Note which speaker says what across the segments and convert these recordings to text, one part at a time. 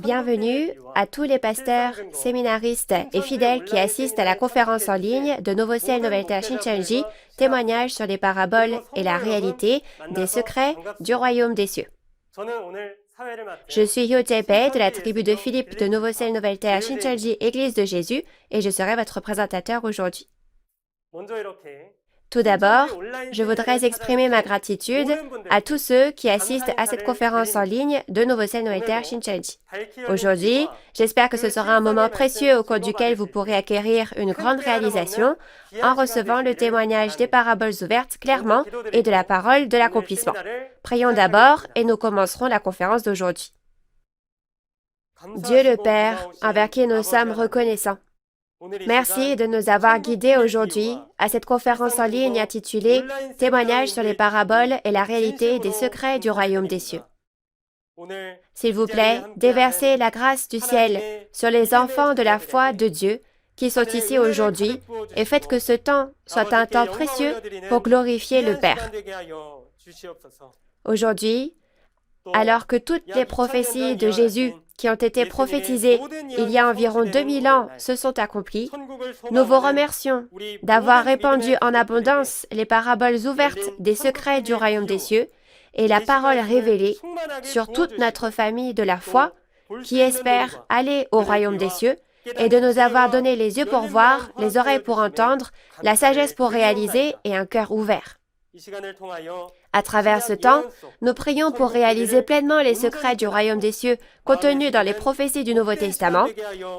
Speaker 1: Bienvenue à tous les pasteurs, séminaristes et fidèles qui assistent à la conférence en ligne de Nouveau Ciel, Nouvelle Terre Shincheonji, témoignages sur les paraboles et la réalité des secrets du royaume des cieux. Je suis Hyo Jae-bae de la tribu de Philippe de Nouveau Ciel, Nouvelle Terre Shincheonji, Église de Jésus, et je serai votre présentateur aujourd'hui. Tout d'abord, je voudrais exprimer ma gratitude à tous ceux qui assistent à cette conférence en ligne de Nouveau Ciel, Nouvelle Terre Shincheonji. Aujourd'hui, j'espère que ce sera un moment précieux au cours duquel vous pourrez acquérir une grande réalisation en recevant le témoignage des paraboles ouvertes clairement et de la parole de l'accomplissement. Prions d'abord et nous commencerons la conférence d'aujourd'hui. Dieu le Père, envers qui nous sommes reconnaissants, merci de nous avoir guidés aujourd'hui à cette conférence en ligne intitulée « Témoignages sur les paraboles et la réalité des secrets du royaume des cieux ». S'il vous plaît, déversez la grâce du ciel sur les enfants de la foi de Dieu qui sont ici aujourd'hui et faites que ce temps soit un temps précieux pour glorifier le Père. Aujourd'hui, alors que toutes les prophéties de Jésus qui ont été prophétisées il y a environ 2000 ans se sont accomplies, nous vous remercions d'avoir répandu en abondance les paraboles ouvertes des secrets du royaume des cieux et la parole révélée sur toute notre famille de la foi qui espère aller au royaume des cieux et de nous avoir donné les yeux pour voir, les oreilles pour entendre, la sagesse pour réaliser et un cœur ouvert. À travers ce temps, nous prions pour réaliser pleinement les secrets du royaume des cieux contenus dans les prophéties du Nouveau Testament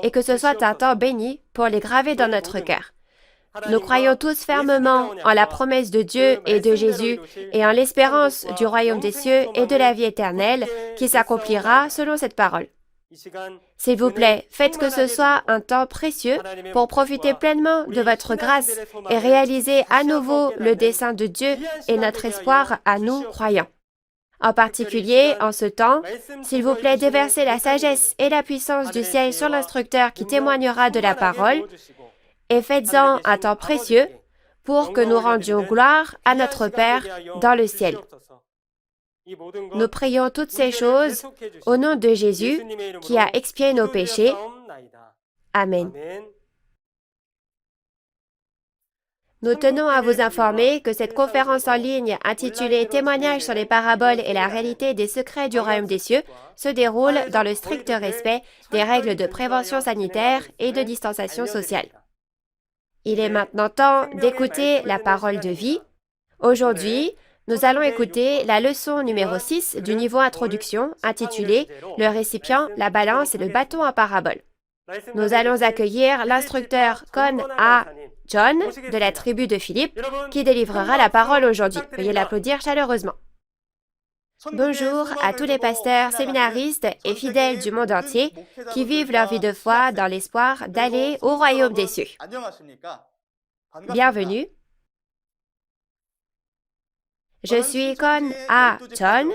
Speaker 1: et que ce soit un temps béni pour les graver dans notre cœur. Nous croyons tous fermement en la promesse de Dieu et de Jésus et en l'espérance du royaume des cieux et de la vie éternelle qui s'accomplira selon cette parole. S'il vous plaît, faites que ce soit un temps précieux pour profiter pleinement de votre grâce et réaliser à nouveau le dessein de Dieu et notre espoir à nous croyants. En particulier, en ce temps, s'il vous plaît, déversez la sagesse et la puissance du ciel sur l'instructeur qui témoignera de la parole et faites-en un temps précieux pour que nous rendions gloire à notre Père dans le ciel. Nous prions toutes ces choses au nom de Jésus qui a expié nos péchés. Amen. Nous tenons à vous informer que cette conférence en ligne intitulée « Témoignages sur les paraboles et la réalité des secrets du royaume des cieux » se déroule dans le strict respect des règles de prévention sanitaire et de distanciation sociale. Il est maintenant temps d'écouter la parole de vie. Aujourd'hui, nous allons écouter la leçon numéro 6 du niveau introduction intitulée « Le récipient, la balance et le bâton en parabole ». Nous allons accueillir l'instructeur Kon A. John de la tribu de Philippe qui délivrera la parole aujourd'hui. Veuillez l'applaudir chaleureusement. Bonjour à tous les pasteurs, séminaristes et fidèles du monde entier qui vivent leur vie de foi dans l'espoir d'aller au royaume des cieux. Bienvenue. Je suis Kon A. John,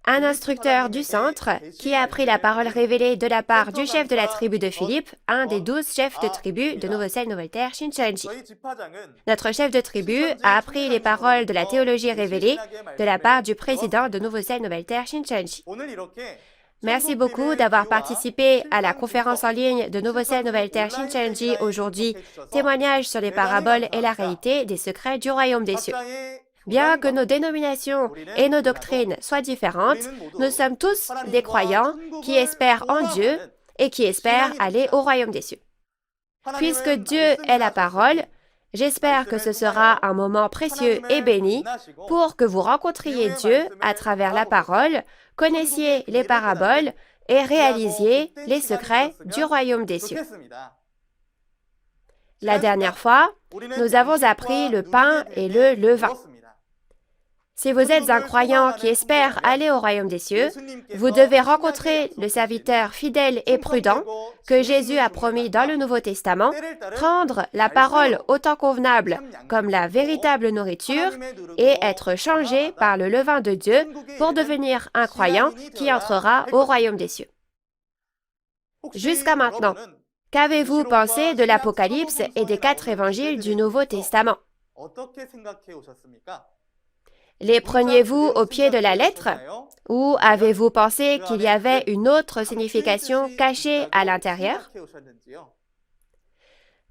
Speaker 1: un instructeur du centre qui a appris la parole révélée de la part du chef de la tribu de Philippe, un des 12 chefs de tribu de Nouveau Ciel, Nouvelle Terre Shincheonji. Notre chef de tribu a appris les paroles de la théologie révélée de la part du président de Nouveau Ciel, Nouvelle Terre Shincheonji. Merci beaucoup d'avoir participé à la conférence en ligne de Nouveau Ciel, Nouvelle Terre Shincheonji aujourd'hui, témoignages sur les paraboles et la réalité des secrets du royaume des cieux. Bien que nos dénominations et nos doctrines soient différentes, nous sommes tous des croyants qui espèrent en Dieu et qui espèrent aller au royaume des cieux. Puisque Dieu est la parole, j'espère que ce sera un moment précieux et béni pour que vous rencontriez Dieu à travers la parole, connaissiez les paraboles et réalisiez les secrets du royaume des cieux. La dernière fois, nous avons appris le pain et le levain. Si vous êtes un croyant qui espère aller au royaume des cieux, vous devez rencontrer le serviteur fidèle et prudent que Jésus a promis dans le Nouveau Testament, prendre la parole au temps convenable comme la véritable nourriture et être changé par le levain de Dieu pour devenir un croyant qui entrera au royaume des cieux. Jusqu'à maintenant, qu'avez-vous pensé de l'Apocalypse et des 4 évangiles du Nouveau Testament? Les preniez-vous au pied de la lettre ou avez-vous pensé qu'il y avait une autre signification cachée à l'intérieur?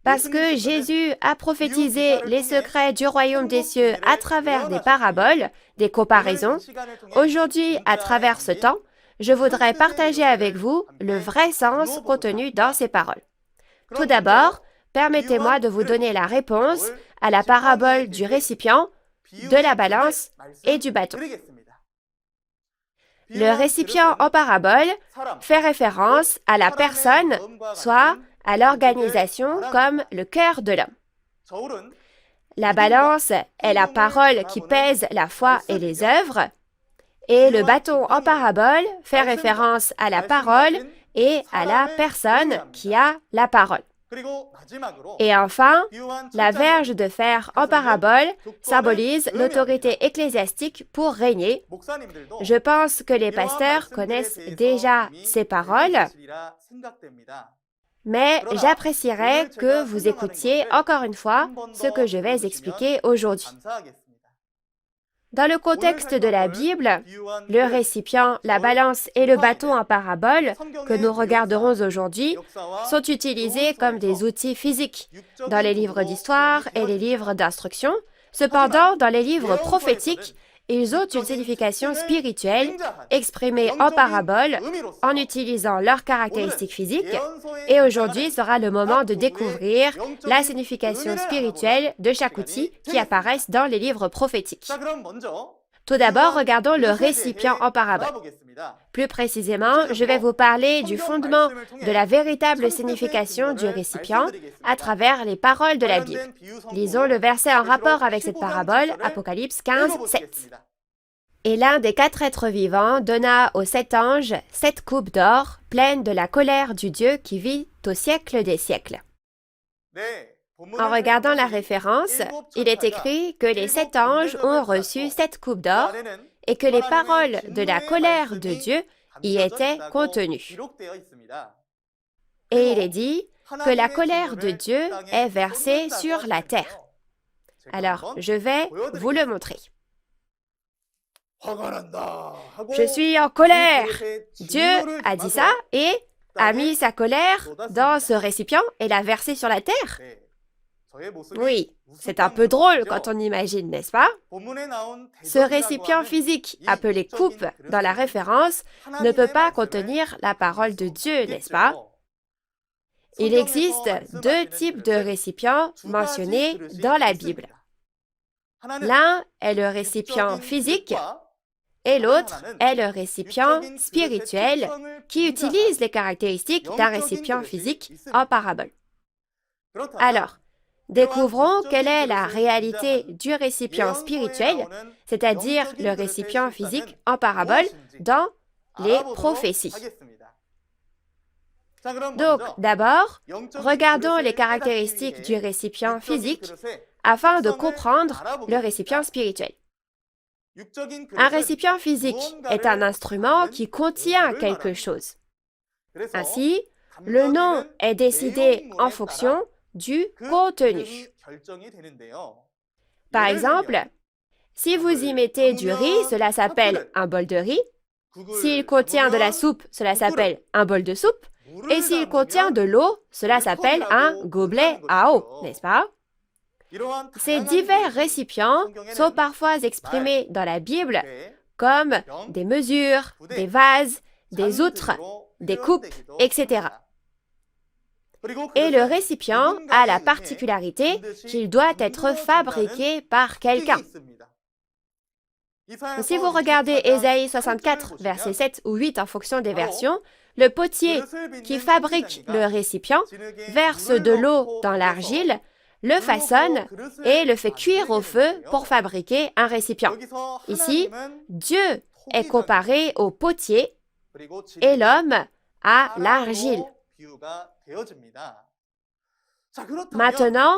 Speaker 1: Parce que Jésus a prophétisé les secrets du royaume des cieux à travers des paraboles, des comparaisons, aujourd'hui, à travers ce temps, je voudrais partager avec vous le vrai sens contenu dans ces paroles. Tout d'abord, permettez-moi de vous donner la réponse à la parabole du récipient, de la balance et du bâton. Le récipient en parabole fait référence à la personne, soit à l'organisation comme le cœur de l'homme. La balance est la parole qui pèse la foi et les œuvres, et le bâton en parabole fait référence à la parole et à la personne qui a la parole. Et enfin, la verge de fer en parabole symbolise l'autorité ecclésiastique pour régner. Je pense que les pasteurs connaissent déjà ces paroles, mais j'apprécierais que vous écoutiez encore une fois ce que je vais expliquer aujourd'hui. Dans le contexte de la Bible, le récipient, la balance et le bâton en parabole, que nous regarderons aujourd'hui, sont utilisés comme des outils physiques dans les livres d'histoire et les livres d'instruction. Cependant, dans les livres prophétiques, ils ont une signification spirituelle exprimée en parabole en utilisant leurs caractéristiques physiques, et aujourd'hui sera le moment de découvrir la signification spirituelle de chaque outil qui apparaissent dans les livres prophétiques. Tout d'abord, regardons le récipient en parabole. Plus précisément, je vais vous parler du fondement de la véritable signification du récipient à travers les paroles de la Bible. Lisons le verset en rapport avec cette parabole, Apocalypse 15, 7. Et l'un des 4 êtres vivants donna aux 7 anges 7 coupes d'or, pleines de la colère du Dieu qui vit au siècle des siècles. En regardant la référence, il est écrit que les 7 anges ont reçu 7 coupes d'or et que les paroles de la colère de Dieu y étaient contenues. Et il est dit que la colère de Dieu est versée sur la terre. Alors, je vais vous le montrer. Je suis en colère. Dieu a dit ça et a mis sa colère dans ce récipient et l'a versé sur la terre. Oui, c'est un peu drôle quand on imagine, n'est-ce pas? Ce récipient physique, appelé coupe dans la référence, ne peut pas contenir la parole de Dieu, n'est-ce pas? Il existe 2 types de récipients mentionnés dans la Bible. L'un est le récipient physique et l'autre est le récipient spirituel qui utilise les caractéristiques d'un récipient physique en parabole. Alors, découvrons quelle est la réalité du récipient spirituel, c'est-à-dire le récipient physique en parabole, dans les prophéties. Donc, d'abord, regardons les caractéristiques du récipient physique afin de comprendre le récipient spirituel. Un récipient physique est un instrument qui contient quelque chose. Ainsi, le nom est décidé en fonction du contenu. Par exemple, si vous y mettez du riz, cela s'appelle un bol de riz. S'il contient de la soupe, cela s'appelle un bol de soupe. Et s'il contient de l'eau, cela s'appelle un gobelet à eau, n'est-ce pas? Ces divers récipients sont parfois exprimés dans la Bible comme des mesures, des vases, des outres, des coupes, etc. Et le récipient a la particularité qu'il doit être fabriqué par quelqu'un. Si vous regardez Ésaïe 64, versets 7 ou 8 en fonction des versions, le potier qui fabrique le récipient verse de l'eau dans l'argile, le façonne et le fait cuire au feu pour fabriquer un récipient. Ici, Dieu est comparé au potier et l'homme à l'argile. Maintenant,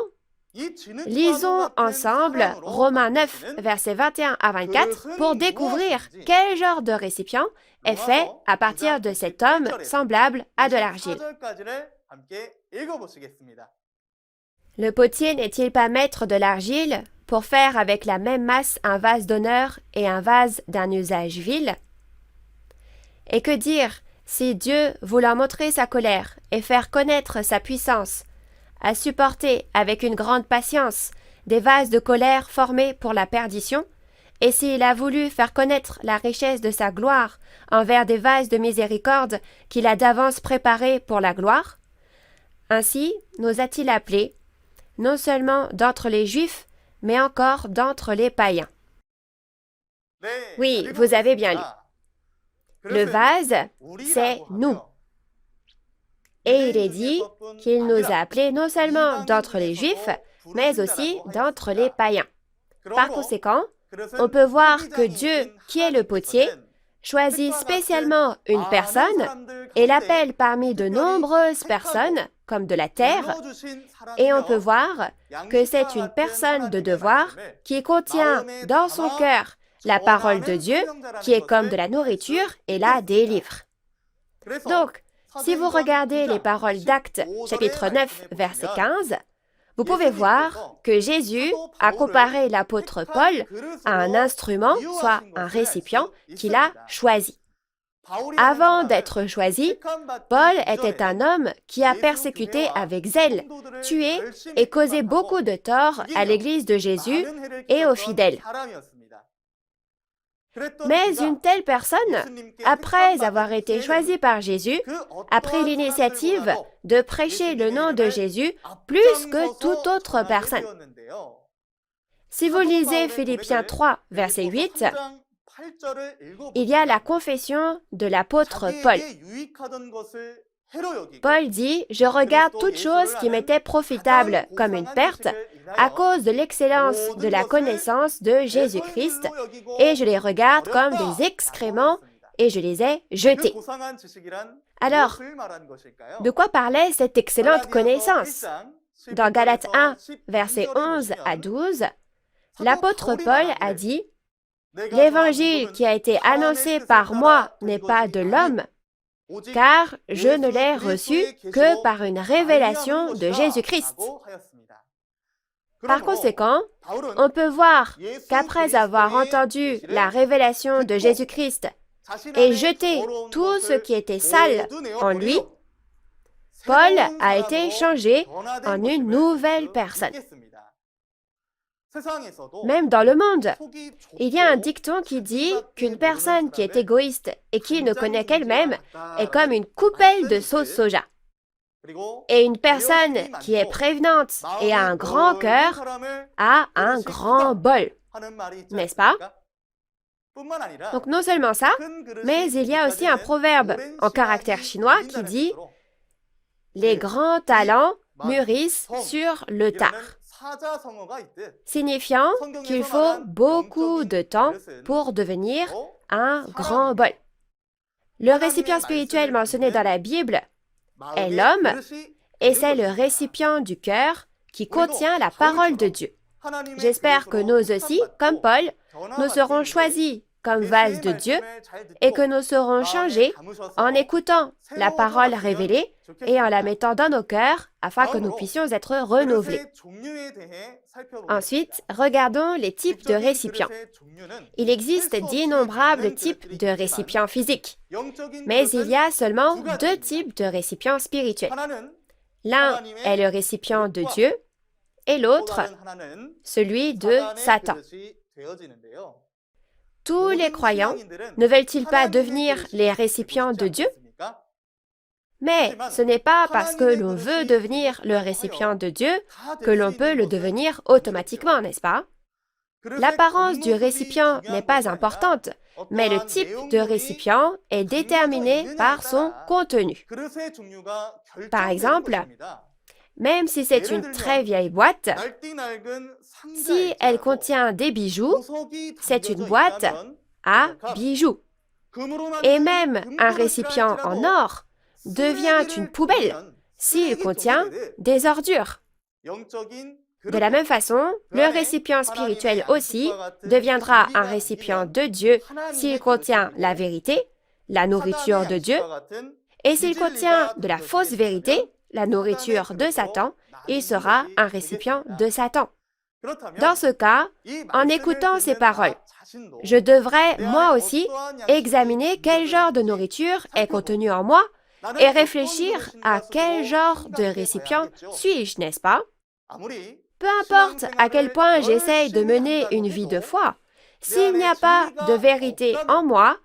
Speaker 1: lisons ensemble Romains 9, versets 21 à 24 pour découvrir quel genre de récipient est fait à partir de cet homme semblable à de l'argile. Le potier n'est-il pas maître de l'argile pour faire avec la même masse un vase d'honneur et un vase d'un usage vil? Et que dire si Dieu, voulant montrer sa colère et faire connaître sa puissance, a supporté avec une grande patience des vases de colère formés pour la perdition, et s'il a voulu faire connaître la richesse de sa gloire envers des vases de miséricorde qu'il a d'avance préparés pour la gloire? Ainsi nous a-t-il appelés, non seulement d'entre les Juifs, mais encore d'entre les païens. Oui, vous avez bien lu. Le vase, c'est nous. Et il est dit qu'il nous a appelés non seulement d'entre les Juifs, mais aussi d'entre les païens. Par conséquent, on peut voir que Dieu, qui est le potier, choisit spécialement une personne et l'appelle parmi de nombreuses personnes, comme de la terre, et on peut voir que c'est une personne de devoir qui contient dans son cœur la parole de Dieu, qui est comme de la nourriture et la délivre. Donc, si vous regardez les paroles d'Actes, chapitre 9, verset 15, vous pouvez voir que Jésus a comparé l'apôtre Paul à un instrument, soit un récipient, qu'il a choisi. Avant d'être choisi, Paul était un homme qui a persécuté avec zèle, tué et causé beaucoup de tort à l'Église de Jésus et aux fidèles. Mais une telle personne, après avoir été choisie par Jésus, a pris l'initiative de prêcher le nom de Jésus plus que toute autre personne. Si vous lisez Philippiens 3, verset 8, il y a la confession de l'apôtre Paul. Paul dit « Je regarde toute chose qui m'était profitable comme une perte à cause de l'excellence de la connaissance de Jésus-Christ, et je les regarde comme des excréments et je les ai jetés. » Alors, de quoi parlait cette excellente connaissance? Dans Galates 1, versets 11 à 12, l'apôtre Paul a dit « L'évangile qui a été annoncé par moi n'est pas de l'homme, car je ne l'ai reçu que par une révélation de Jésus-Christ. » Par conséquent, on peut voir qu'après avoir entendu la révélation de Jésus-Christ et jeté tout ce qui était sale en lui, Paul a été changé en une nouvelle personne. Même dans le monde, il y a un dicton qui dit qu'une personne qui est égoïste et qui ne connaît qu'elle-même est comme une coupelle de sauce soja. Et une personne qui est prévenante et a un grand cœur a un grand bol. N'est-ce pas? Donc non seulement ça, mais il y a aussi un proverbe en caractère chinois qui dit « Les grands talents mûrissent sur le tard », signifiant qu'il faut beaucoup de temps pour devenir un grand bol. Le récipient spirituel mentionné dans la Bible est l'homme, et c'est le récipient du cœur qui contient la parole de Dieu. J'espère que nous aussi, comme Paul, nous serons choisis comme vase de Dieu et que nous serons changés en écoutant la parole révélée et en la mettant dans nos cœurs afin que nous puissions être renouvelés. Ensuite, regardons les types de récipients. Il existe d'innombrables types de récipients physiques, mais il y a seulement deux types de récipients spirituels. L'un est le récipient de Dieu et l'autre, celui de Satan. Tous les croyants ne veulent-ils pas devenir les récipients de Dieu? Mais ce n'est pas parce que l'on veut devenir le récipient de Dieu que l'on peut le devenir automatiquement, n'est-ce pas? L'apparence du récipient n'est pas importante, mais le type de récipient est déterminé par son contenu. Par exemple, même si c'est une très vieille boîte, si elle contient des bijoux, c'est une boîte à bijoux. Et même un récipient en or devient une poubelle s'il contient des ordures. De la même façon, le récipient spirituel aussi deviendra un récipient de Dieu s'il contient la vérité, la nourriture de Dieu, et s'il contient de la fausse vérité, la nourriture de Satan, il sera un récipient de Satan. Dans ce cas, en écoutant ces paroles, je devrais, moi aussi, examiner quel genre de nourriture est contenu en moi et réfléchir à quel genre de récipient suis-je, n'est-ce pas? Peu importe à quel point j'essaye de mener une vie de foi, s'il n'y a pas de vérité en moi,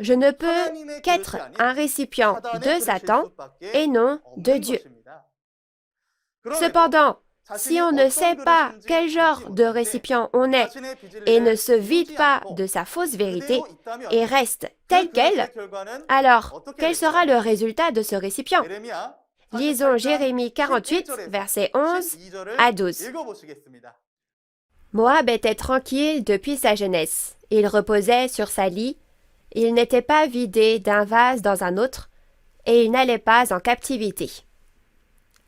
Speaker 1: je ne peux qu'être un récipient de Satan et non de Dieu. Cependant, si on ne sait pas quel genre de récipient on est et ne se vide pas de sa fausse vérité et reste tel quel, alors quel sera le résultat de ce récipient? Lisons Jérémie 48, versets 11 à 12. Moab était tranquille depuis sa jeunesse. Il reposait sur sa lie. Il n'était pas vidé d'un vase dans un autre, et il n'allait pas en captivité.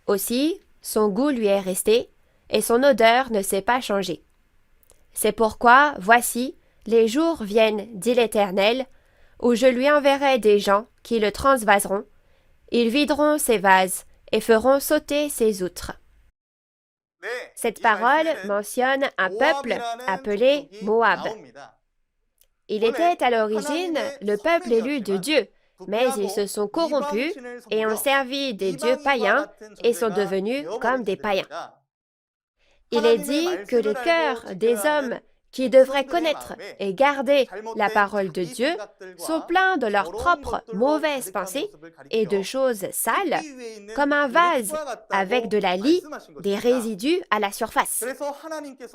Speaker 1: Aussi, son goût lui est resté, et son odeur ne s'est pas changée. C'est pourquoi, voici, les jours viennent, dit l'Éternel, où je lui enverrai des gens qui le transvaseront. Ils videront ses vases et feront sauter ses outres. Cette parole mentionne un peuple appelé Moab. Il était à l'origine le peuple élu de Dieu, mais ils se sont corrompus et ont servi des dieux païens et sont devenus comme des païens. Il est dit que les cœurs des hommes qui devraient connaître et garder la parole de Dieu sont pleins de leurs propres mauvaises pensées et de choses sales, comme un vase avec de la lie, des résidus à la surface.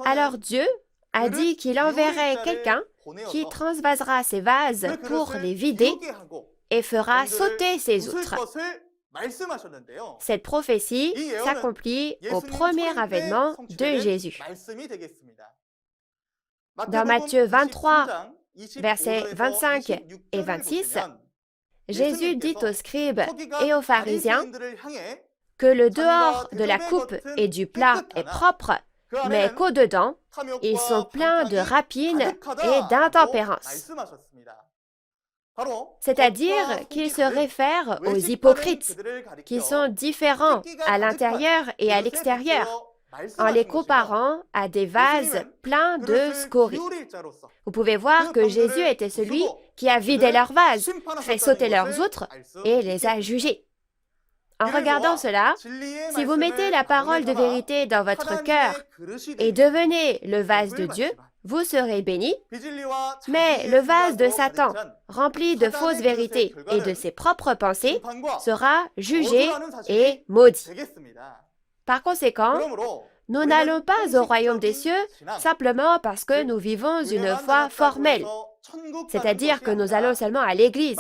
Speaker 1: Alors Dieu a dit qu'il enverrait quelqu'un qui transvasera ces vases pour les vider et fera sauter ses outres. Cette prophétie s'accomplit au premier avènement de Jésus. Dans Matthieu 23, versets 25 et 26, Jésus dit aux scribes et aux pharisiens que le dehors de la coupe et du plat est propre, mais qu'au-dedans, ils sont pleins de rapines et d'intempérance. C'est-à-dire qu'il se réfère aux hypocrites, qui sont différents à l'intérieur et à l'extérieur, en les comparant à des vases pleins de scories. Vous pouvez voir que Jésus était celui qui a vidé leurs vases, fait sauter leurs outres et les a jugés. En regardant cela, si vous mettez la parole de vérité dans votre cœur et devenez le vase de Dieu, vous serez bénis, mais le vase de Satan, rempli de fausses vérités et de ses propres pensées, sera jugé et maudit. Par conséquent, nous n'allons pas au royaume des cieux simplement parce que nous vivons une foi formelle, c'est-à-dire que nous allons seulement à l'église.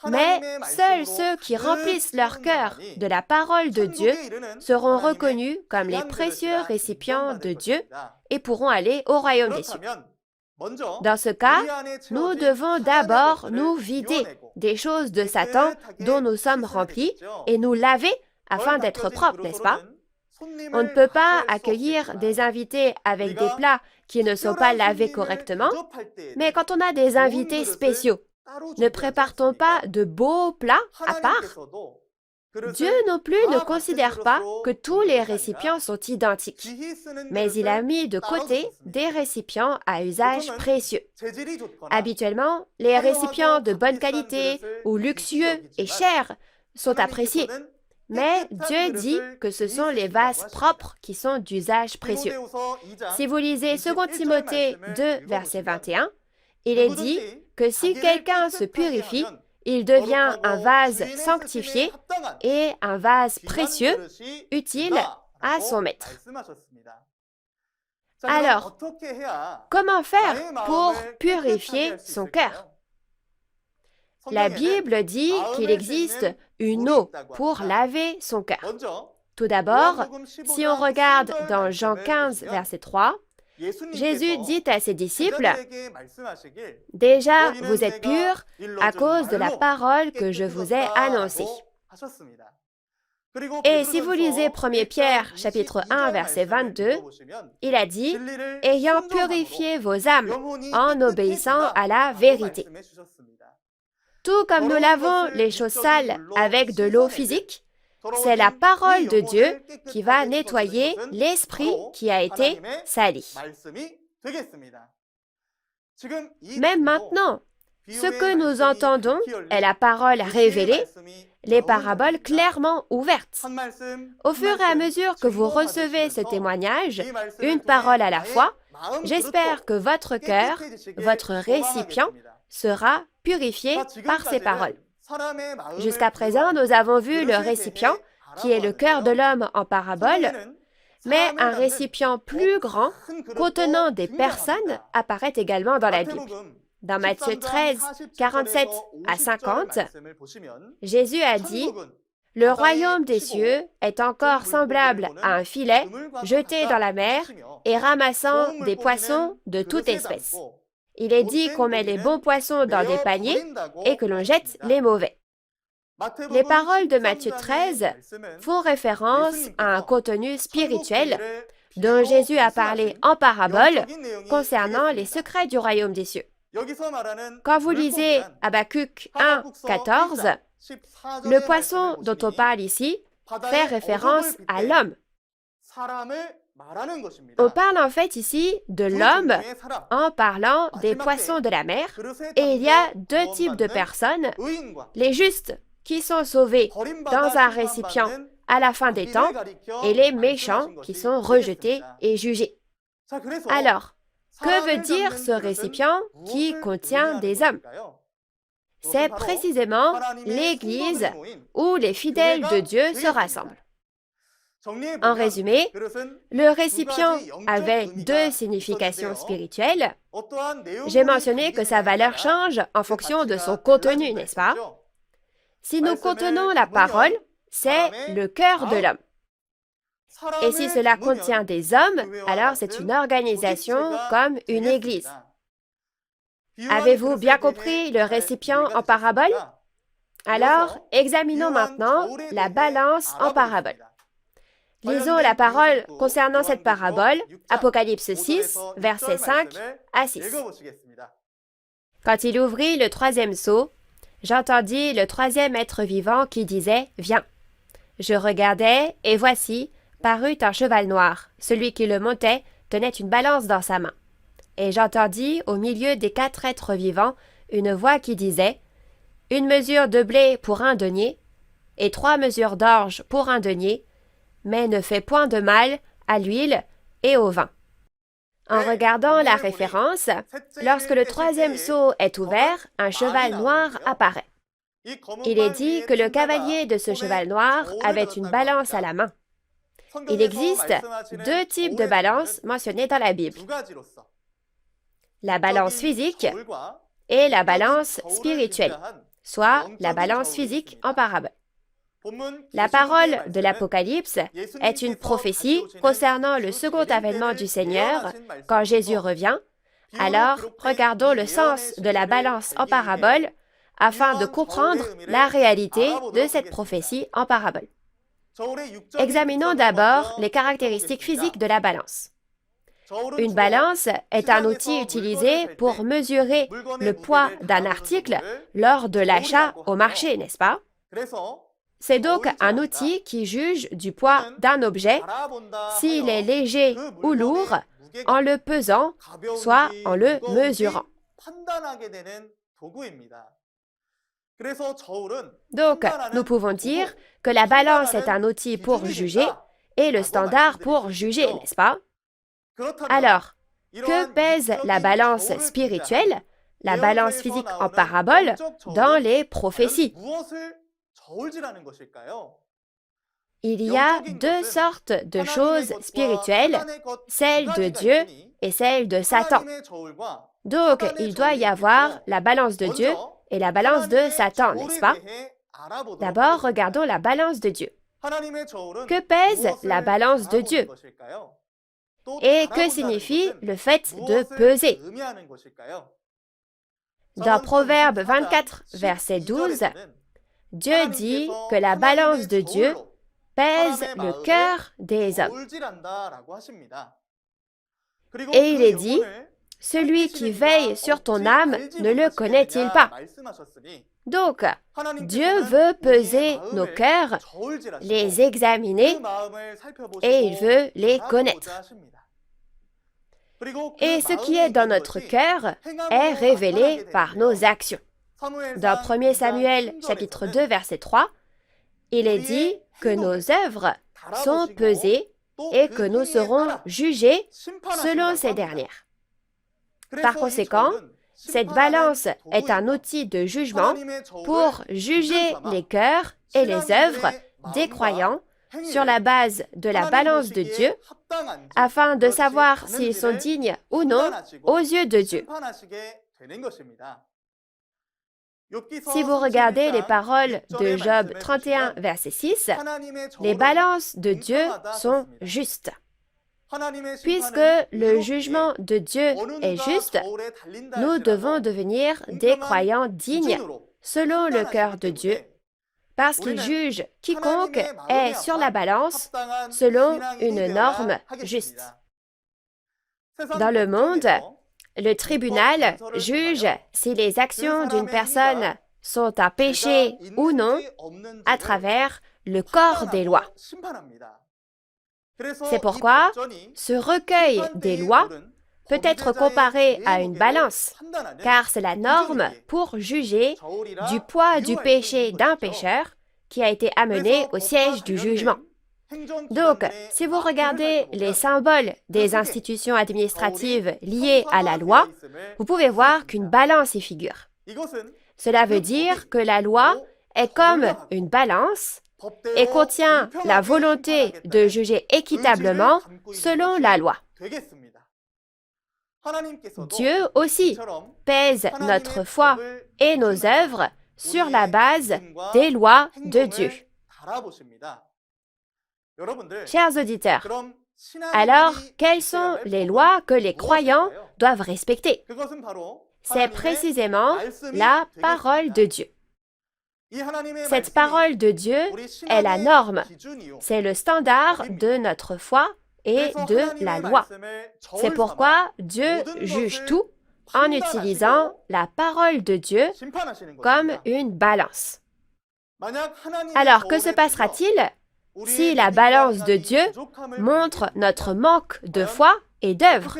Speaker 1: Mais seuls ceux qui remplissent leur cœur de la parole de Dieu seront reconnus comme les précieux récipients de Dieu et pourront aller au royaume des cieux. Dans ce cas, nous devons d'abord nous vider des choses de Satan dont nous sommes remplis et nous laver afin d'être propres, n'est-ce pas? On ne peut pas accueillir des invités avec des plats qui ne sont pas lavés correctement, mais quand on a des invités spéciaux, ne prépare-t-on pas de beaux plats à part? Dieu non plus ne considère pas que tous les récipients sont identiques, mais il a mis de côté des récipients à usage précieux. Habituellement, les récipients de bonne qualité ou luxueux et chers sont appréciés, mais Dieu dit que ce sont les vases propres qui sont d'usage précieux. Si vous lisez 2 Timothée 2, verset 21, il est dit que si quelqu'un se purifie, il devient un vase sanctifié et un vase précieux, utile à son maître. Alors, comment faire pour purifier son cœur? La Bible dit qu'il existe une eau pour laver son cœur. Tout d'abord, si on regarde dans Jean 15, verset 3, Jésus dit à ses disciples, « Déjà, vous êtes purs à cause de la parole que je vous ai annoncée. » Et si vous lisez 1 Pierre, chapitre 1, verset 22, il a dit, « Ayant purifié vos âmes en obéissant à la vérité. » Tout comme nous lavons les choses sales avec de l'eau physique, C'est la parole de Dieu qui va nettoyer l'esprit qui a été sali. Même maintenant, ce que nous entendons est la parole révélée, les paraboles clairement ouvertes. Au fur et à mesure que vous recevez ce témoignage, une parole à la fois, j'espère que votre cœur, votre récipient, sera purifié par ces paroles. Jusqu'à présent, nous avons vu le récipient, qui est le cœur de l'homme en parabole, mais un récipient plus grand, contenant des personnes, apparaît également dans la Bible. Dans Matthieu 13, 47 à 50, Jésus a dit « Le royaume des cieux est encore semblable à un filet jeté dans la mer et ramassant des poissons de toute espèce. Il est dit qu'on met les bons poissons dans des paniers et que l'on jette les mauvais. » Les paroles de Matthieu 13 font référence à un contenu spirituel dont Jésus a parlé en parabole concernant les secrets du royaume des cieux. Quand vous lisez Habakkuk 1, 14, le poisson dont on parle ici fait référence à l'homme. On parle en fait ici de l'homme en parlant des poissons de la mer, et il y a deux types de personnes, les justes qui sont sauvés dans un récipient à la fin des temps et les méchants qui sont rejetés et jugés. Alors, que veut dire ce récipient qui contient des hommes? C'est précisément l'Église où les fidèles de Dieu se rassemblent. En résumé, le récipient avait deux significations spirituelles. J'ai mentionné que sa valeur change en fonction de son contenu, n'est-ce pas? Si nous contenons la parole, c'est le cœur de l'homme. Et si cela contient des hommes, alors c'est une organisation comme une église. Avez-vous bien compris le récipient en parabole? Alors, examinons maintenant la balance en parabole. Lisons la parole concernant cette parabole, Apocalypse 6, versets 5 à 6. Quand il ouvrit le troisième sceau, j'entendis le troisième être vivant qui disait « Viens ». Je regardai, et voici, parut un cheval noir. Celui qui le montait tenait une balance dans sa main. Et j'entendis, au milieu des quatre êtres vivants, une voix qui disait « Une mesure de blé pour un denier, et 3 mesures d'orge pour un denier, mais ne fais point de mal à l'huile et au vin. » En regardant la référence, lorsque le troisième sceau est ouvert, un cheval noir apparaît. Il est dit que le cavalier de ce cheval noir avait une balance à la main. Il existe deux types de balances mentionnés dans la Bible. La balance physique et la balance spirituelle, soit la balance physique en parabole. La parole de l'Apocalypse est une prophétie concernant le second avènement du Seigneur quand Jésus revient. Alors, regardons le sens de la balance en parabole afin de comprendre la réalité de cette prophétie en parabole. Examinons d'abord les caractéristiques physiques de la balance. Une balance est un outil utilisé pour mesurer le poids d'un article lors de l'achat au marché, n'est-ce pas? C'est donc un outil qui juge du poids d'un objet s'il est léger ou lourd en le pesant, soit en le mesurant. Donc, nous pouvons dire que la balance est un outil pour juger et le standard pour juger, n'est-ce pas? Alors, que pèse la balance spirituelle, la balance physique en parabole, dans les prophéties? Il y a deux sortes de choses spirituelles, celle de Dieu et celle de Satan. Donc, il doit y avoir la balance de Dieu et la balance de Satan, n'est-ce pas? D'abord, regardons la balance de Dieu. Que pèse la balance de Dieu? Et que signifie le fait de peser? Dans Proverbe 24, verset 12, Dieu dit que la balance de Dieu pèse le cœur des hommes. Et il est dit, celui qui veille sur ton âme ne le connaît-il pas? Donc, Dieu veut peser nos cœurs, les examiner, et il veut les connaître. Et ce qui est dans notre cœur est révélé par nos actions. Dans 1 Samuel, chapitre 2, verset 3, il est dit que nos œuvres sont pesées et que nous serons jugés selon ces dernières. Par conséquent, cette balance est un outil de jugement pour juger les cœurs et les œuvres des croyants sur la base de la balance de Dieu, afin de savoir s'ils sont dignes ou non aux yeux de Dieu. Si vous regardez les paroles de Job 31, verset 6, les balances de Dieu sont justes. Puisque le jugement de Dieu est juste, nous devons devenir des croyants dignes selon le cœur de Dieu, parce qu'il juge quiconque est sur la balance selon une norme juste. Dans le monde, le tribunal juge si les actions d'une personne sont un péché ou non à travers le corps des lois. C'est pourquoi ce recueil des lois peut être comparé à une balance, car c'est la norme pour juger du poids du péché d'un pécheur qui a été amené au siège du jugement. Donc, si vous regardez les symboles des institutions administratives liées à la loi, vous pouvez voir qu'une balance y figure. Cela veut dire que la loi est comme une balance et contient la volonté de juger équitablement selon la loi. Dieu aussi pèse notre foi et nos œuvres sur la base des lois de Dieu. Chers auditeurs, alors quelles sont les lois que les croyants doivent respecter? C'est précisément la parole de Dieu. Cette parole de Dieu est la norme, c'est le standard de notre foi et de la loi. C'est pourquoi Dieu juge tout en utilisant la parole de Dieu comme une balance. Alors, que se passera-t-il si la balance de Dieu montre notre manque de foi et d'œuvre?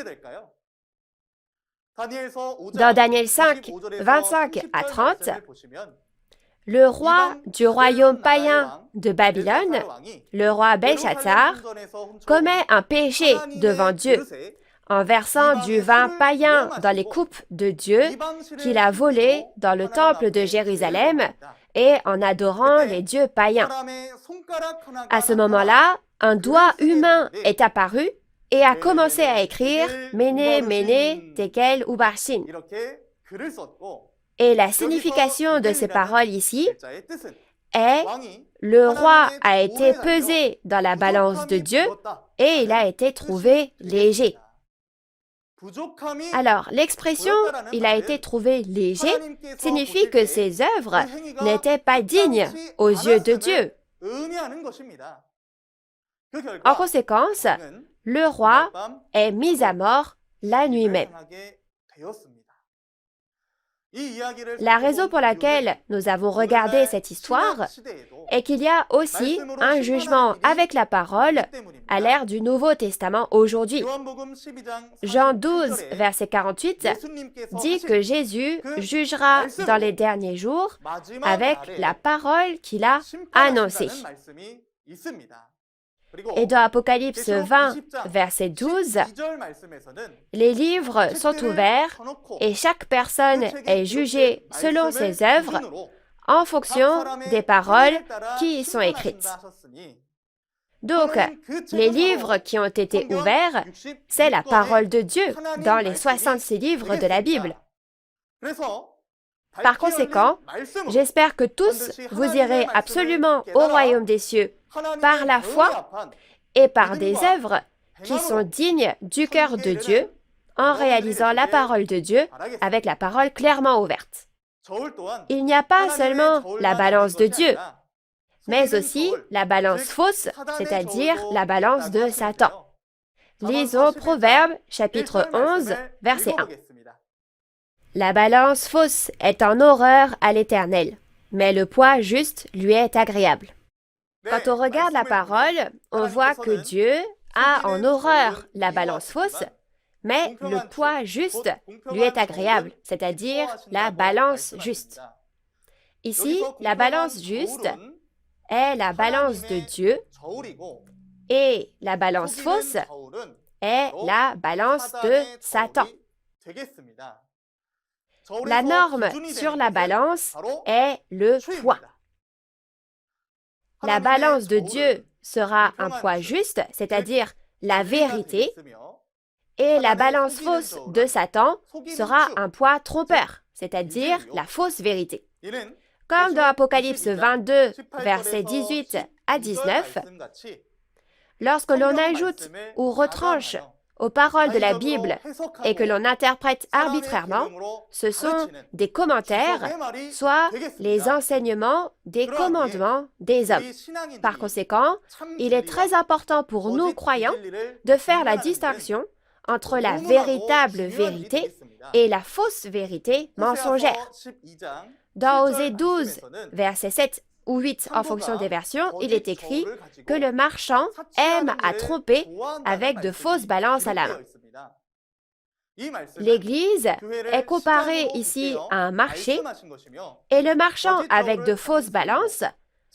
Speaker 1: Dans Daniel 5, 25 à 30, le roi du royaume païen de Babylone, le roi Belshazzar, commet un péché devant Dieu en versant du vin païen dans les coupes de Dieu qu'il a volées dans le temple de Jérusalem et en adorant les dieux païens. À ce moment-là, un doigt humain est apparu et a commencé à écrire « Méné, Méné, Tekel, Ubarsin ». Et la signification de ces paroles ici est « Le roi a été pesé dans la balance de Dieu et il a été trouvé léger ». Alors, l'expression « il a été trouvé léger » signifie que ses œuvres n'étaient pas dignes aux yeux de Dieu. En conséquence, le roi est mis à mort la nuit même. La raison pour laquelle nous avons regardé cette histoire est qu'il y a aussi un jugement avec la parole à l'ère du Nouveau Testament aujourd'hui. Jean 12, verset 48, dit que Jésus jugera dans les derniers jours avec la parole qu'il a annoncée. Et dans Apocalypse 20, verset 12, les livres sont ouverts et chaque personne est jugée selon ses œuvres en fonction des paroles qui y sont écrites. Donc, les livres qui ont été ouverts, c'est la parole de Dieu dans les 66 livres de la Bible. Par conséquent, j'espère que tous vous irez absolument au royaume des cieux par la foi et par des œuvres qui sont dignes du cœur de Dieu en réalisant la parole de Dieu avec la parole clairement ouverte. Il n'y a pas seulement la balance de Dieu, mais aussi la balance fausse, c'est-à-dire la balance de Satan. Lisons Proverbes, chapitre 11, verset 1. La balance fausse est en horreur à l'Éternel, mais le poids juste lui est agréable. Quand on regarde la parole, on voit que Dieu a en horreur la balance fausse, mais le poids juste lui est agréable, c'est-à-dire la balance juste. Ici, la balance juste est la balance de Dieu et la balance fausse est la balance de Satan. La norme sur la balance est le poids. La balance de Dieu sera un poids juste, c'est-à-dire la vérité, et la balance fausse de Satan sera un poids trompeur, c'est-à-dire la fausse vérité. Comme dans Apocalypse 22, versets 18 à 19, lorsque l'on ajoute ou retranche aux paroles de la Bible et que l'on interprète arbitrairement, ce sont des commentaires, soit les enseignements des commandements des hommes. Par conséquent, il est très important pour nous croyants de faire la distinction entre la véritable vérité et la fausse vérité mensongère. Dans Osée 12, versets 7 ou 8 en fonction des versions, il est écrit que le marchand aime à tromper avec de fausses balances à la main. L'Église est comparée ici à un marché et le marchand avec de fausses balances,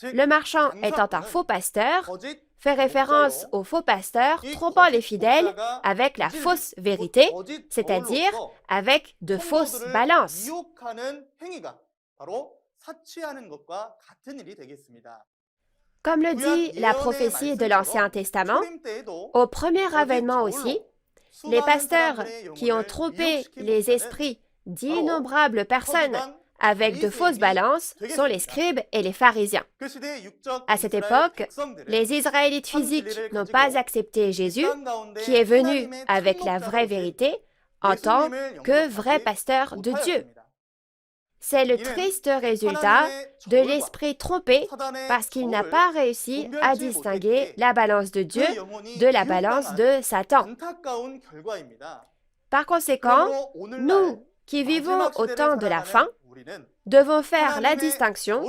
Speaker 1: le marchand étant un faux pasteur, fait référence au faux pasteur trompant les fidèles avec la fausse vérité, c'est-à-dire avec de fausses balances. Comme le dit la prophétie de l'Ancien Testament, au premier avènement aussi, les pasteurs qui ont trompé les esprits d'innombrables personnes avec de fausses balances sont les scribes et les pharisiens. À cette époque, les Israélites physiques n'ont pas accepté Jésus, qui est venu avec la vraie vérité, en tant que vrai pasteur de Dieu. C'est le triste résultat de l'esprit trompé parce qu'il n'a pas réussi à distinguer la balance de Dieu de la balance de Satan. Par conséquent, nous qui vivons au temps de la fin, devons faire la distinction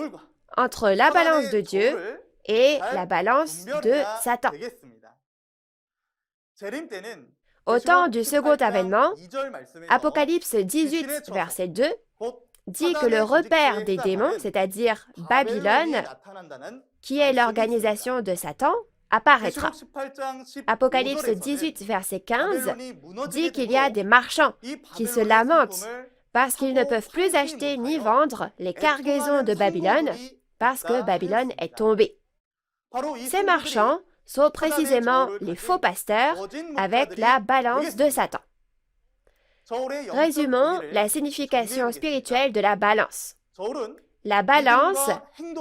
Speaker 1: entre la balance de Dieu et la balance de Satan. Au temps du second avènement, Apocalypse 18, verset 2, dit que le repère des démons, c'est-à-dire Babylone, qui est l'organisation de Satan, apparaîtra. Apocalypse 18, verset 15, dit qu'il y a des marchands qui se lamentent parce qu'ils ne peuvent plus acheter ni vendre les cargaisons de Babylone parce que Babylone est tombée. Ces marchands sont précisément les faux pasteurs avec la balance de Satan. Résumons la signification spirituelle de la balance. La balance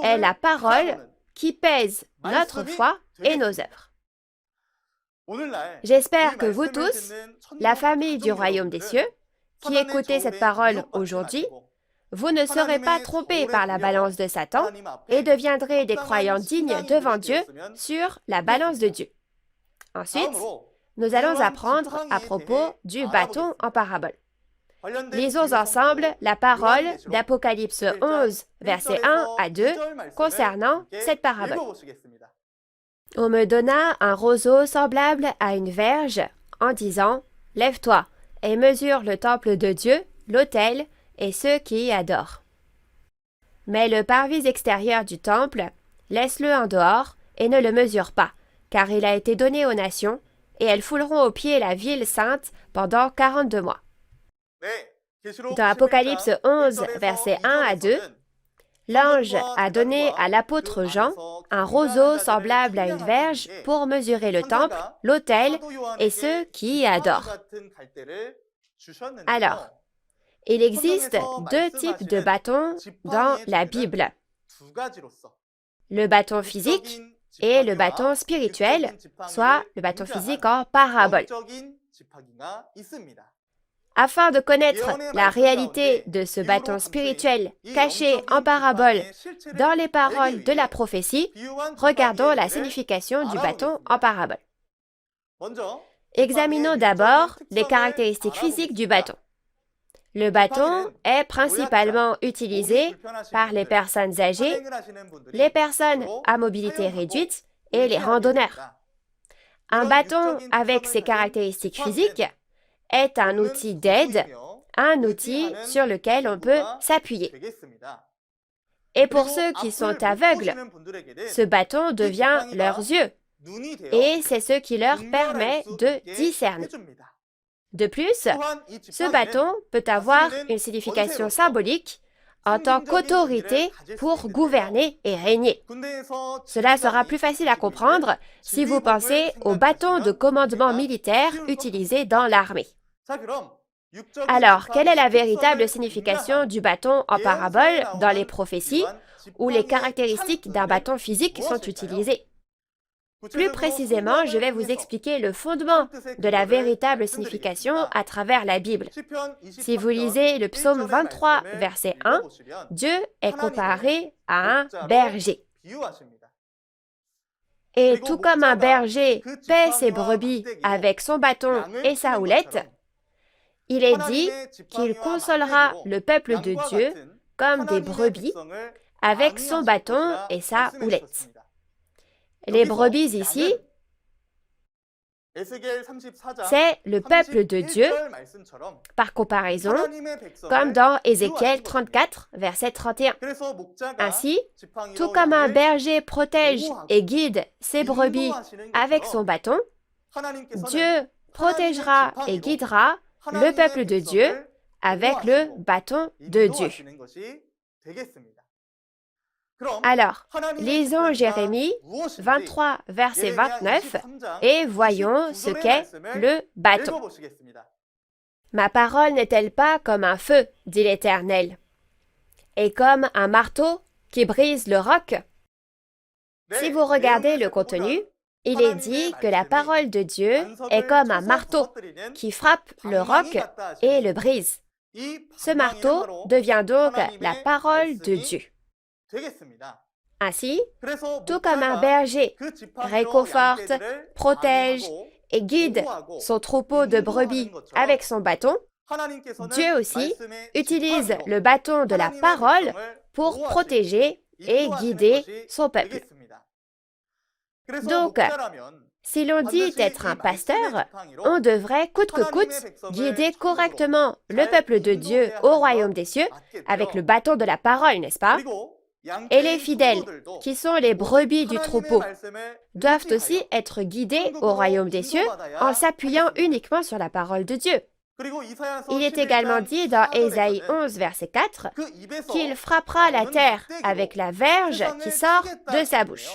Speaker 1: est la parole qui pèse notre foi et nos œuvres. J'espère que vous tous, la famille du royaume des cieux, qui écoutez cette parole aujourd'hui, vous ne serez pas trompés par la balance de Satan et deviendrez des croyants dignes devant Dieu sur la balance de Dieu. Ensuite, nous allons apprendre à propos du bâton en parabole. Lisons ensemble la parole d'Apocalypse 11, versets 1 à 2, concernant cette parabole. On me donna un roseau semblable à une verge, en disant, « Lève-toi et mesure le temple de Dieu, l'autel et ceux qui y adorent. Mais le parvis extérieur du temple, laisse-le en dehors et ne le mesure pas, car il a été donné aux nations, et elles fouleront aux pieds la ville sainte pendant 42 mois. » Dans Apocalypse 11, versets 1 à 2, l'ange a donné à l'apôtre Jean un roseau semblable à une verge pour mesurer le temple, l'autel et ceux qui y adorent. Alors, il existe deux types de bâtons dans la Bible. Le bâton physique et le bâton spirituel, soit le bâton physique en parabole. Afin de connaître la réalité de ce bâton spirituel caché en parabole dans les paroles de la prophétie, regardons la signification du bâton en parabole. Examinons d'abord les caractéristiques physiques du bâton. Le bâton est principalement utilisé par les personnes âgées, les personnes à mobilité réduite et les randonneurs. Un bâton avec ces caractéristiques physiques est un outil d'aide, un outil sur lequel on peut s'appuyer. Et pour ceux qui sont aveugles, ce bâton devient leurs yeux et c'est ce qui leur permet de discerner. De plus, ce bâton peut avoir une signification symbolique en tant qu'autorité pour gouverner et régner. Cela sera plus facile à comprendre si vous pensez au bâton de commandement militaire utilisé dans l'armée. Alors, quelle est la véritable signification du bâton en parabole dans les prophéties où les caractéristiques d'un bâton physique sont utilisées? Plus précisément, je vais vous expliquer le fondement de la véritable signification à travers la Bible. Si vous lisez le psaume 23, verset 1, Dieu est comparé à un berger. Et tout comme un berger paît ses brebis avec son bâton et sa houlette, il est dit qu'il consolera le peuple de Dieu comme des brebis avec son bâton et sa houlette. Les brebis ici, c'est le peuple de Dieu, par comparaison, comme dans Ézéchiel 34, verset 31. Ainsi, tout comme un berger protège et guide ses brebis avec son bâton, Dieu protégera et guidera le peuple de Dieu avec le bâton de Dieu. Alors, lisons Jérémie 23, verset 29 et voyons ce qu'est le bâton. Ma parole n'est-elle pas comme un feu, dit l'Éternel, et comme un marteau qui brise le roc? Si vous regardez le contenu, il est dit que la parole de Dieu est comme un marteau qui frappe le roc et le brise. Ce marteau devient donc la parole de Dieu. Ainsi, tout comme un berger réconforte, protège et guide son troupeau de brebis avec son bâton, Dieu aussi utilise le bâton de la parole pour protéger et guider son peuple. Donc, si l'on dit être un pasteur, on devrait coûte que coûte guider correctement le peuple de Dieu au royaume des cieux avec le bâton de la parole, n'est-ce pas? Et les fidèles, qui sont les brebis du troupeau, doivent aussi être guidés au royaume des cieux en s'appuyant uniquement sur la parole de Dieu. Il est également dit dans Ésaïe 11, verset 4, qu'il frappera la terre avec la verge qui sort de sa bouche.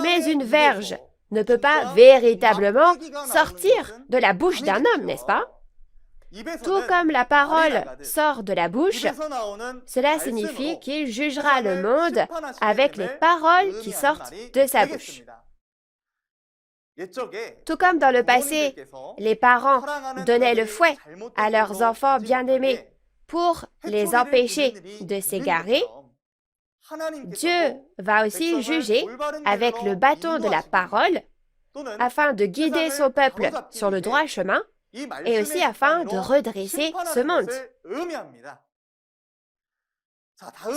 Speaker 1: Mais une verge ne peut pas véritablement sortir de la bouche d'un homme, n'est-ce pas? Tout comme la parole sort de la bouche, cela signifie qu'il jugera le monde avec les paroles qui sortent de sa bouche. Tout comme dans le passé, les parents donnaient le fouet à leurs enfants bien-aimés pour les empêcher de s'égarer, Dieu va aussi juger avec le bâton de la parole afin de guider son peuple sur le droit chemin et aussi afin de redresser ce monde.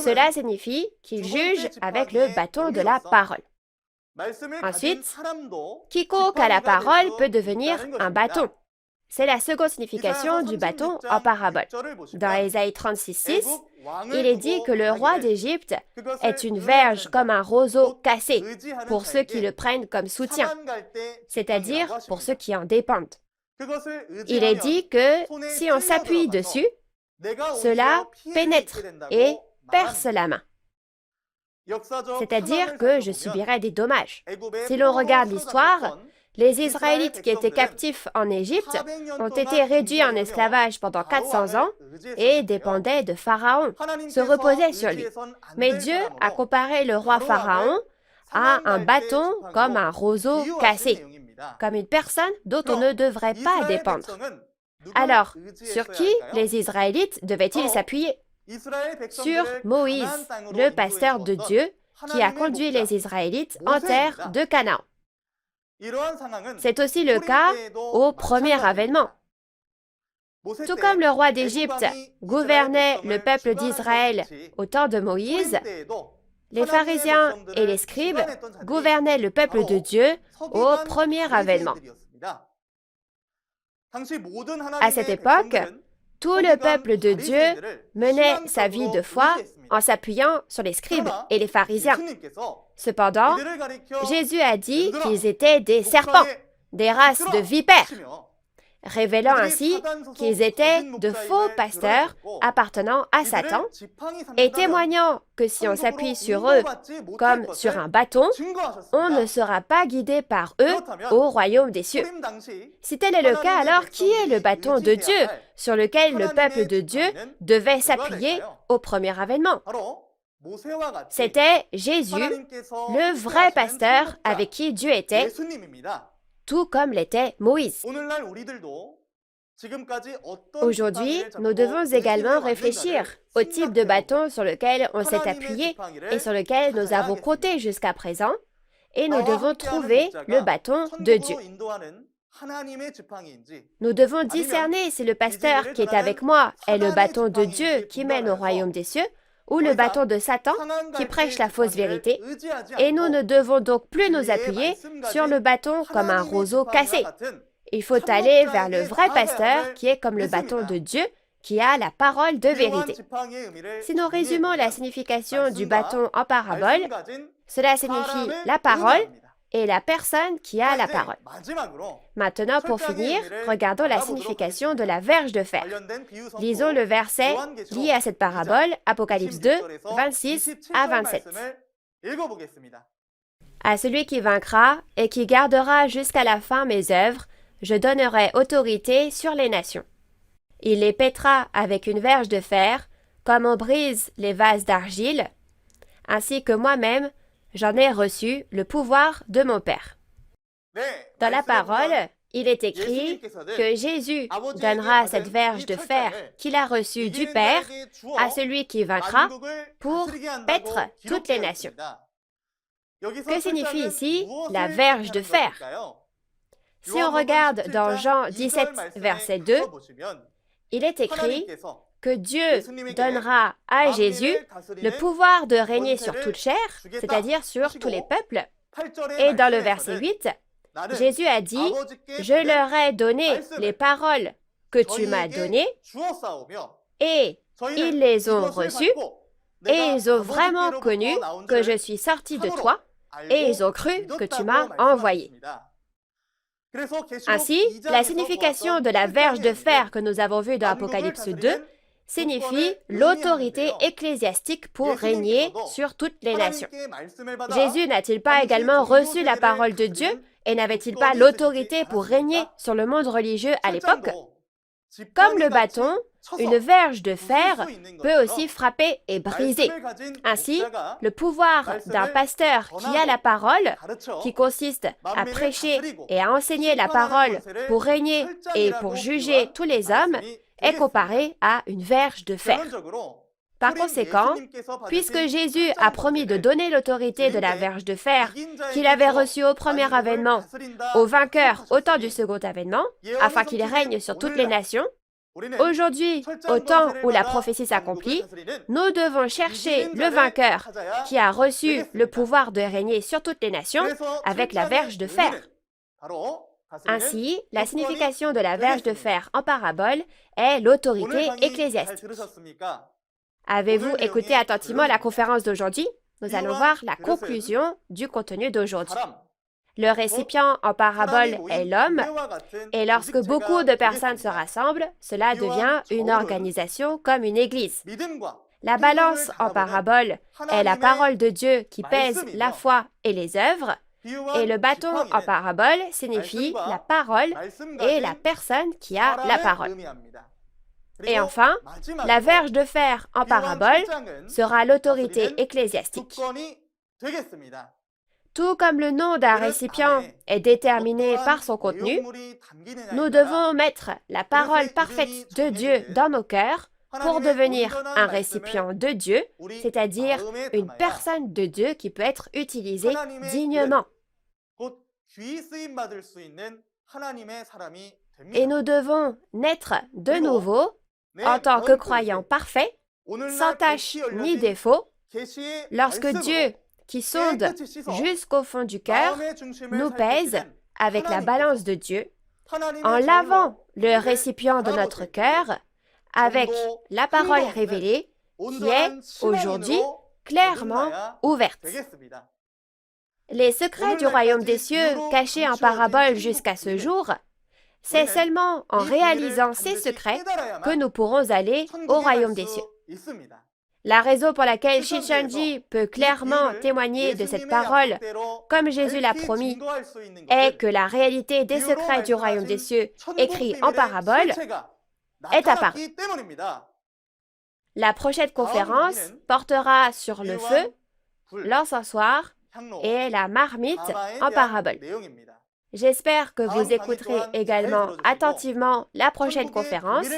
Speaker 1: Cela signifie qu'il juge avec le bâton de la parole. Ensuite, quiconque a la parole peut devenir un bâton. C'est la seconde signification du bâton en parabole. Dans Ésaïe 36, 6, il est dit que le roi d'Égypte est une verge comme un roseau cassé pour ceux qui le prennent comme soutien, c'est-à-dire pour ceux qui en dépendent. Il est dit que si on s'appuie dessus, cela pénètre et perce la main. C'est-à-dire que je subirai des dommages. Si l'on regarde l'histoire, les Israélites qui étaient captifs en Égypte ont été réduits en esclavage pendant 400 ans et dépendaient de Pharaon, se reposaient sur lui. Mais Dieu a comparé le roi Pharaon à un bâton comme un roseau cassé, comme une personne dont on ne devrait pas dépendre. Alors, sur qui les Israélites devaient-ils s'appuyer? Sur Moïse, le pasteur de Dieu, qui a conduit les Israélites en terre de Canaan. C'est aussi le cas au premier avènement. Tout comme le roi d'Égypte gouvernait le peuple d'Israël au temps de Moïse, les pharisiens et les scribes gouvernaient le peuple de Dieu au premier avènement. À cette époque, tout le peuple de Dieu menait sa vie de foi en s'appuyant sur les scribes et les pharisiens. Cependant, Jésus a dit qu'ils étaient des serpents, des races de vipères, révélant ainsi qu'ils étaient de faux pasteurs appartenant à Satan et témoignant que si on s'appuie sur eux comme sur un bâton, on ne sera pas guidé par eux au royaume des cieux. Si tel est le cas, alors qui est le bâton de Dieu sur lequel le peuple de Dieu devait s'appuyer au premier avènement? C'était Jésus, le vrai pasteur avec qui Dieu était, tout comme l'était Moïse. Aujourd'hui, nous devons également réfléchir au type de bâton sur lequel on s'est appuyé et sur lequel nous avons compté jusqu'à présent, et nous devons trouver le bâton de Dieu. Nous devons discerner si le pasteur qui est avec moi est le bâton de Dieu qui mène au royaume des cieux, ou le bâton de Satan qui prêche la fausse vérité, et nous ne devons donc plus nous appuyer sur le bâton comme un roseau cassé. Il faut aller vers le vrai pasteur qui est comme le bâton de Dieu, qui a la parole de vérité. Si nous résumons la signification du bâton en parabole, cela signifie la parole et la personne qui a la parole. Maintenant, pour finir, regardons la signification de la verge de fer. Lisons le verset lié à cette parabole, Apocalypse 2, 26 à 27. À celui qui vaincra et qui gardera jusqu'à la fin mes œuvres, je donnerai autorité sur les nations. Il les pètera avec une verge de fer, comme on brise les vases d'argile, ainsi que moi-même, j'en ai reçu le pouvoir de mon Père. Dans la parole, il est écrit que Jésus donnera cette verge de fer qu'il a reçue du Père à celui qui vaincra pour paître toutes les nations. Que signifie ici la verge de fer? Si on regarde dans Jean 17, verset 2, il est écrit que Dieu donnera à Jésus le pouvoir de régner sur toute chair, c'est-à-dire sur tous les peuples. Et dans le verset 8, Jésus a dit « Je leur ai donné les paroles que tu m'as données et ils les ont reçues et ils ont vraiment connu que je suis sorti de toi et ils ont cru que tu m'as envoyé. » Ainsi, la signification de la verge de fer que nous avons vue dans Apocalypse 2 signifie l'autorité ecclésiastique pour régner sur toutes les nations. Jésus n'a-t-il pas également reçu la parole de Dieu et n'avait-il pas l'autorité pour régner sur le monde religieux à l'époque? Comme le bâton, une verge de fer peut aussi frapper et briser. Ainsi, le pouvoir d'un pasteur qui a la parole, qui consiste à prêcher et à enseigner la parole pour régner et pour juger tous les hommes, est comparé à une verge de fer. Par conséquent, puisque Jésus a promis de donner l'autorité de la verge de fer qu'il avait reçue au premier avènement aux vainqueurs au temps du second avènement, afin qu'il règne sur toutes les nations, aujourd'hui, au temps où la prophétie s'accomplit, nous devons chercher le vainqueur qui a reçu le pouvoir de régner sur toutes les nations avec la verge de fer. Ainsi, la signification de la verge de fer en parabole est l'autorité ecclésiastique. Avez-vous écouté attentivement la conférence d'aujourd'hui? Nous allons voir la conclusion du contenu d'aujourd'hui. Le récipient en parabole est l'homme, et lorsque beaucoup de personnes se rassemblent, cela devient une organisation comme une église. La balance en parabole est la parole de Dieu qui pèse la foi et les œuvres, et le bâton en parabole signifie la parole et la personne qui a la parole. Et enfin, la verge de fer en parabole sera l'autorité ecclésiastique. Tout comme le nom d'un récipient est déterminé par son contenu, nous devons mettre la parole parfaite de Dieu dans nos cœurs pour devenir un récipient de Dieu, c'est-à-dire une personne de Dieu qui peut être utilisée dignement. Et nous devons naître de nouveau en tant que croyants parfaits, sans tache ni défaut, lorsque Dieu, qui sonde jusqu'au fond du cœur, nous pèse avec la balance de Dieu, en lavant le récipient de notre cœur avec la parole révélée qui est aujourd'hui clairement ouverte. Les secrets du royaume des cieux cachés en parabole jusqu'à ce jour, c'est seulement en réalisant ces secrets que nous pourrons aller au royaume des cieux. La raison pour laquelle Shincheonji peut clairement témoigner de cette parole, comme Jésus l'a promis, est que la réalité des secrets du royaume des cieux, écrits en parabole, est apparue. La prochaine conférence portera sur le feu, l'encensoir et la marmite en parabole. J'espère que vous écouterez également attentivement la prochaine conférence,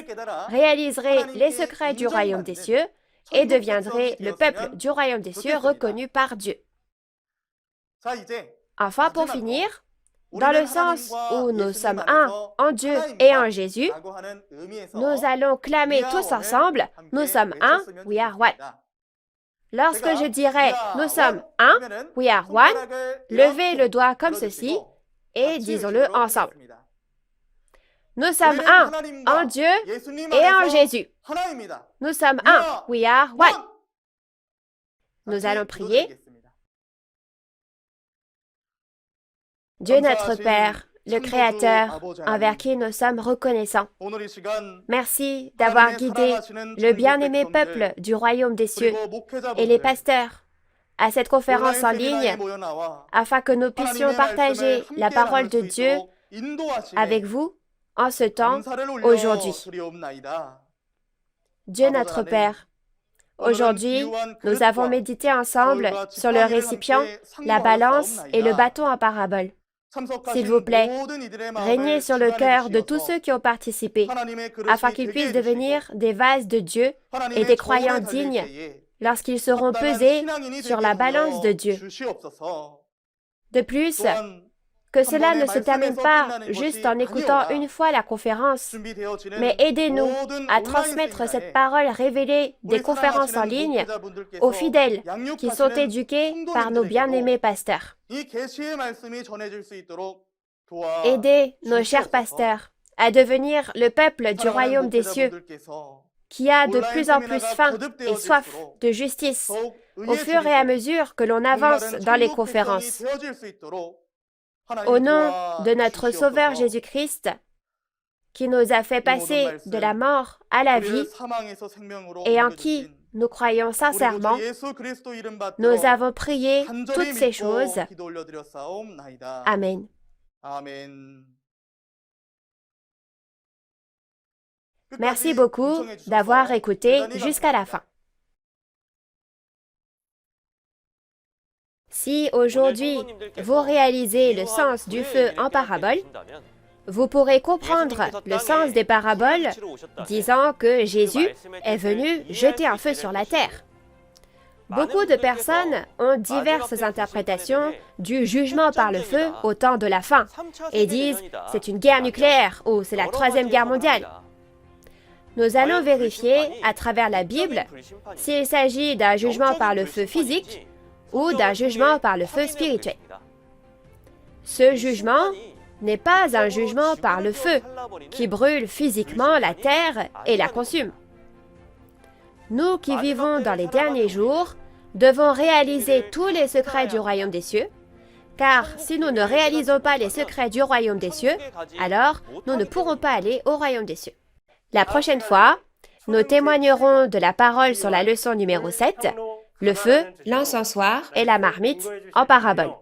Speaker 1: réaliserez les secrets du royaume des cieux et deviendrez le peuple du royaume des cieux reconnu par Dieu. Enfin, pour finir, dans le sens où nous sommes un en Dieu et en Jésus, nous allons clamer tous ensemble, nous sommes un, we are one. Lorsque je dirai nous sommes un, we are one, levez le doigt comme ceci et disons-le ensemble. Nous sommes un en Dieu et en Jésus. Nous sommes un, we are one. Nous allons prier. Dieu notre Père, le Créateur, envers qui nous sommes reconnaissants. Merci d'avoir guidé le bien-aimé peuple du royaume des cieux et les pasteurs à cette conférence en ligne afin que nous puissions partager la parole de Dieu avec vous en ce temps, aujourd'hui. Dieu notre Père, aujourd'hui, nous avons médité ensemble sur le récipient, la balance et le bâton en parabole. S'il vous plaît, régnez sur le cœur de tous ceux qui ont participé, afin qu'ils puissent devenir des vases de Dieu et des croyants dignes lorsqu'ils seront pesés sur la balance de Dieu. De plus, que cela ne se termine pas juste en écoutant une fois la conférence, mais aidez-nous à transmettre cette parole révélée des conférences en ligne aux fidèles qui sont éduqués par nos bien-aimés pasteurs. Aidez nos chers pasteurs à devenir le peuple du royaume des cieux, qui a de plus en plus faim et soif de justice au fur et à mesure que l'on avance dans les conférences. Au nom de notre Sauveur Jésus-Christ, qui nous a fait passer de la mort à la vie et en qui nous croyons sincèrement, nous avons prié toutes ces choses. Amen. Merci beaucoup d'avoir écouté jusqu'à la fin. Si aujourd'hui vous réalisez le sens du feu en parabole, vous pourrez comprendre le sens des paraboles disant que Jésus est venu jeter un feu sur la terre. Beaucoup de personnes ont diverses interprétations du jugement par le feu au temps de la fin et disent « c'est une guerre nucléaire » ou « c'est la troisième guerre mondiale ». Nous allons vérifier à travers la Bible s'il s'agit d'un jugement par le feu physique ou d'un jugement par le feu spirituel. Ce jugement n'est pas un jugement par le feu qui brûle physiquement la terre et la consume. Nous qui vivons dans les derniers jours devons réaliser tous les secrets du royaume des cieux, car si nous ne réalisons pas les secrets du royaume des cieux, alors nous ne pourrons pas aller au royaume des cieux. La prochaine fois, nous témoignerons de la parole sur la leçon numéro 7, le feu, l'encensoir et la marmite en parabole.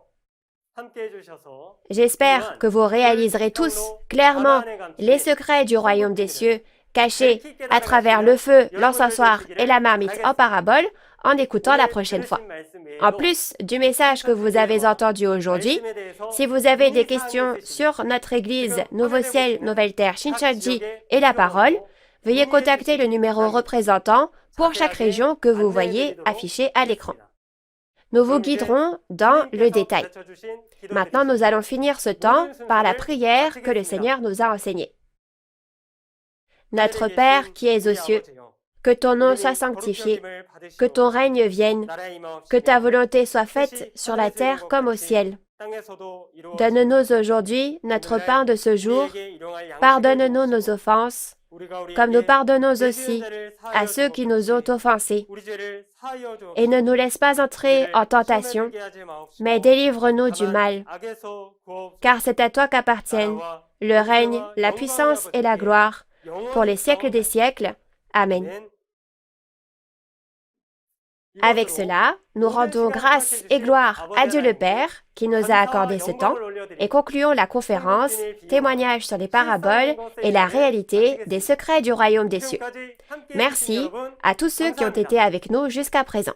Speaker 1: J'espère que vous réaliserez tous clairement les secrets du royaume des cieux cachés à travers le feu, l'encensoir et la marmite en parabole en écoutant la prochaine fois. En plus du message que vous avez entendu aujourd'hui, si vous avez des questions sur notre église Nouveau Ciel, Nouvelle Terre, Shincheonji et la parole, veuillez contacter le numéro représentant pour chaque région que vous voyez affiché à l'écran. Nous vous guiderons dans le détail. Maintenant, nous allons finir ce temps par la prière que le Seigneur nous a enseignée. Notre Père qui es aux cieux, que ton nom soit sanctifié, que ton règne vienne, que ta volonté soit faite sur la terre comme au ciel. Donne-nous aujourd'hui notre pain de ce jour, pardonne-nous nos offenses, comme nous pardonnons aussi à ceux qui nous ont offensés. Et ne nous laisse pas entrer en tentation, mais délivre-nous du mal. Car c'est à toi qu'appartiennent le règne, la puissance et la gloire, pour les siècles des siècles. Amen. Avec cela, nous rendons grâce et gloire à Dieu le Père qui nous a accordé ce temps et concluons la conférence « Témoignage sur les paraboles et la réalité des secrets du royaume des cieux ». Merci à tous ceux qui ont été avec nous jusqu'à présent.